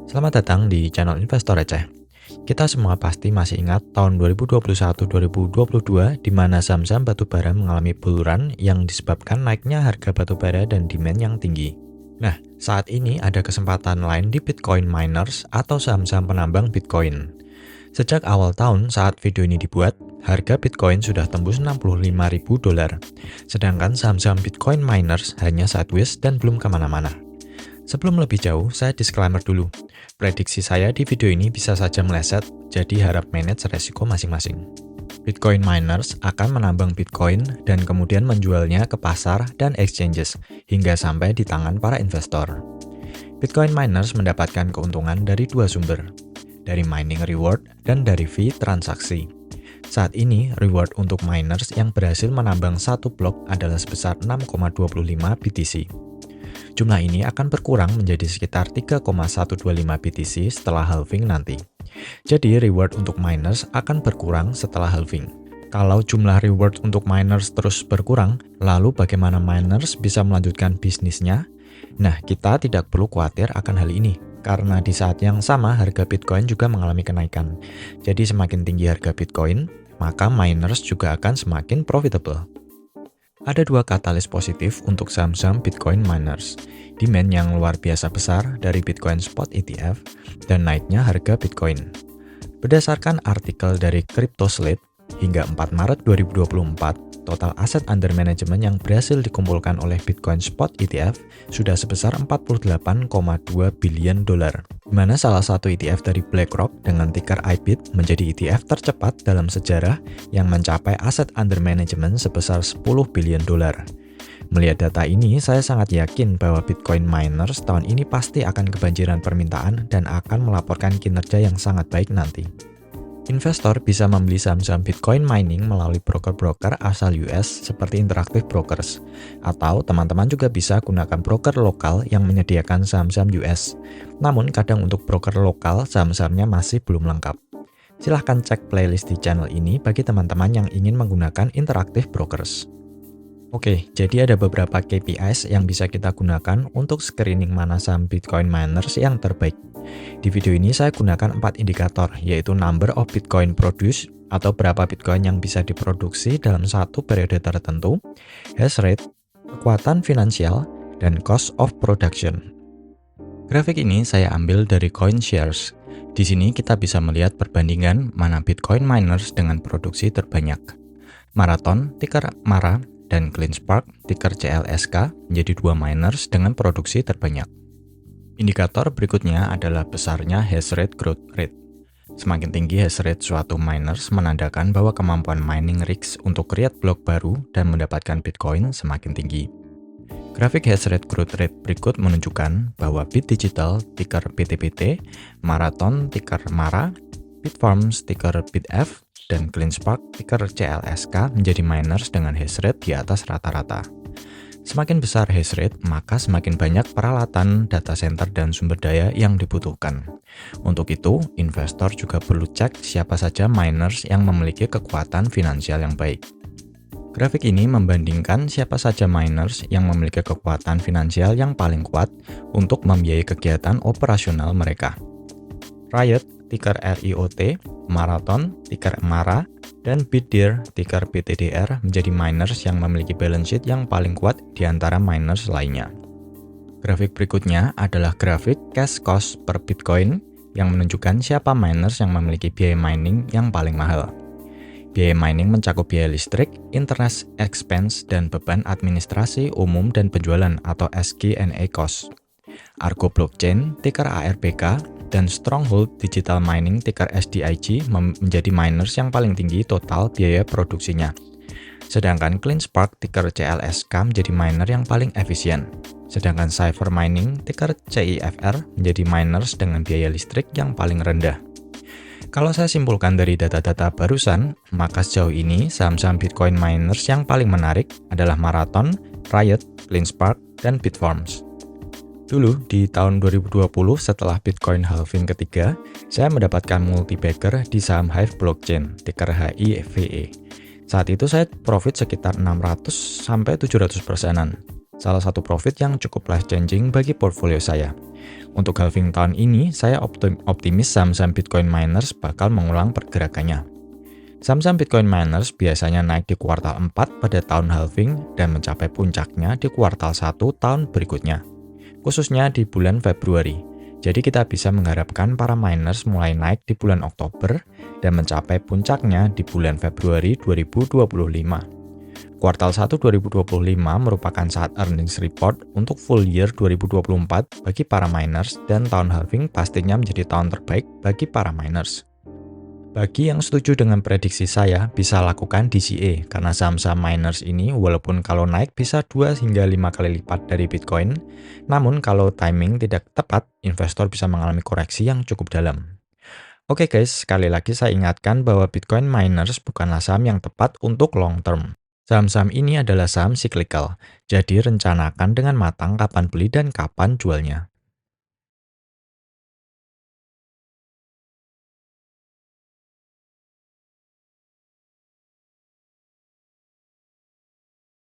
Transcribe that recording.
Selamat datang di channel Investor Receh. Kita semua pasti masih ingat tahun 2021-2022 di mana saham-saham batubara mengalami bull run yang disebabkan naiknya harga batubara dan demand yang tinggi. Nah, saat ini ada kesempatan lain di Bitcoin miners atau saham-saham penambang Bitcoin. Sejak awal tahun saat video ini dibuat, harga Bitcoin sudah tembus $65.000. Sedangkan saham-saham Bitcoin miners hanya sideways dan belum kemana-mana. Sebelum lebih jauh, saya disclaimer dulu. Prediksi saya di video ini bisa saja meleset, jadi harap manage resiko masing-masing. Bitcoin miners akan menambang Bitcoin dan kemudian menjualnya ke pasar dan exchanges hingga sampai di tangan para investor. Bitcoin miners mendapatkan keuntungan dari dua sumber, dari mining reward dan dari fee transaksi. Saat ini, reward untuk miners yang berhasil menambang satu blok adalah sebesar 6,25 BTC. Jumlah ini akan berkurang menjadi sekitar 3,125 BTC setelah halving nanti. Jadi reward untuk miners akan berkurang setelah halving. Kalau jumlah reward untuk miners terus berkurang, lalu bagaimana miners bisa melanjutkan bisnisnya? Nah, kita tidak perlu khawatir akan hal ini, karena di saat yang sama harga Bitcoin juga mengalami kenaikan. Jadi semakin tinggi harga Bitcoin, maka miners juga akan semakin profitable. Ada dua katalis positif untuk saham-saham Bitcoin miners, demand yang luar biasa besar dari Bitcoin Spot ETF, dan naiknya harga Bitcoin. Berdasarkan artikel dari CryptoSlate, hingga 4 Maret 2024, total aset under management yang berhasil dikumpulkan oleh Bitcoin Spot ETF sudah sebesar $48,2 billion, di mana salah satu ETF dari BlackRock dengan ticker IBIT menjadi ETF tercepat dalam sejarah yang mencapai aset under management sebesar $10 billion. Melihat data ini, saya sangat yakin bahwa Bitcoin miners tahun ini pasti akan kebanjiran permintaan dan akan melaporkan kinerja yang sangat baik nanti. Investor bisa membeli saham-saham Bitcoin mining melalui broker-broker asal US seperti Interactive Brokers, atau teman-teman juga bisa gunakan broker lokal yang menyediakan saham-saham US. Namun kadang untuk broker lokal saham-sahamnya masih belum lengkap. Silahkan cek playlist di channel ini bagi teman-teman yang ingin menggunakan Interactive Brokers. Oke, jadi ada beberapa KPIs yang bisa kita gunakan untuk screening mana saham Bitcoin miners yang terbaik. Di video ini saya gunakan 4 indikator, yaitu number of Bitcoin produced atau berapa Bitcoin yang bisa diproduksi dalam satu periode tertentu, hash rate, kekuatan finansial, dan cost of production. Grafik ini saya ambil dari CoinShares. Di sini kita bisa melihat perbandingan mana Bitcoin miners dengan produksi terbanyak. Marathon, ticker MARA, dan CleanSpark, ticker CLSK, menjadi dua miners dengan produksi terbanyak. Indikator berikutnya adalah besarnya hash rate growth rate. Semakin tinggi hash rate suatu miners menandakan bahwa kemampuan mining rigs untuk create blok baru dan mendapatkan Bitcoin semakin tinggi. Grafik hash rate growth rate berikut menunjukkan bahwa Bit Digital, ticker BTBT, Marathon, ticker MARA, Bitfarms, ticker BitF, dan CleanSpark, ticker CLSK menjadi miners dengan hash rate di atas rata-rata. Semakin besar hash rate, maka semakin banyak peralatan, data center, dan sumber daya yang dibutuhkan. Untuk itu, investor juga perlu cek siapa saja miners yang memiliki kekuatan finansial yang baik. Grafik ini membandingkan siapa saja miners yang memiliki kekuatan finansial yang paling kuat untuk membiayai kegiatan operasional mereka. Riot, ticker RIOT, Marathon, ticker MARA, dan BitDeer, ticker BTDR menjadi miners yang memiliki balance sheet yang paling kuat di antara miners lainnya. Grafik berikutnya adalah grafik cash cost per Bitcoin yang menunjukkan siapa miners yang memiliki biaya mining yang paling mahal. Biaya mining mencakup biaya listrik, interest expense, dan beban administrasi umum dan penjualan atau SG&A cost. Argo Blockchain, ticker ARBK, dan Stronghold Digital Mining, ticker SDIG, menjadi miners yang paling tinggi total biaya produksinya. Sedangkan CleanSpark, ticker CLSK, menjadi miner yang paling efisien. Sedangkan Cypher Mining, ticker CIFR, menjadi miners dengan biaya listrik yang paling rendah. Kalau saya simpulkan dari data-data barusan, maka sejauh ini saham-saham Bitcoin miners yang paling menarik adalah Marathon, Riot, CleanSpark, dan Bitfarms. Dulu, di tahun 2020 setelah Bitcoin halving ketiga, saya mendapatkan multi-bagger di saham Hive Blockchain, ticker HIVE. Saat itu saya profit sekitar 600-700%-an. Salah satu profit yang cukup life changing bagi portfolio saya. Untuk halving tahun ini, saya optimis saham-saham Bitcoin miners bakal mengulang pergerakannya. Saham-saham Bitcoin miners biasanya naik di kuartal 4 pada tahun halving dan mencapai puncaknya di kuartal 1 tahun berikutnya, khususnya di bulan Februari. Jadi kita bisa mengharapkan para miners mulai naik di bulan Oktober dan mencapai puncaknya di bulan Februari 2025. Kuartal 1 2025 merupakan saat earnings report untuk full year 2024 bagi para miners dan tahun halving pastinya menjadi tahun terbaik bagi para miners. Bagi yang setuju dengan prediksi saya, bisa lakukan DCA karena saham-saham miners ini walaupun kalau naik bisa 2 hingga 5 kali lipat dari Bitcoin, namun kalau timing tidak tepat, investor bisa mengalami koreksi yang cukup dalam. Oke guys, sekali lagi saya ingatkan bahwa Bitcoin miners bukanlah saham yang tepat untuk long term. Saham-saham ini adalah saham cyclical, jadi rencanakan dengan matang kapan beli dan kapan jualnya.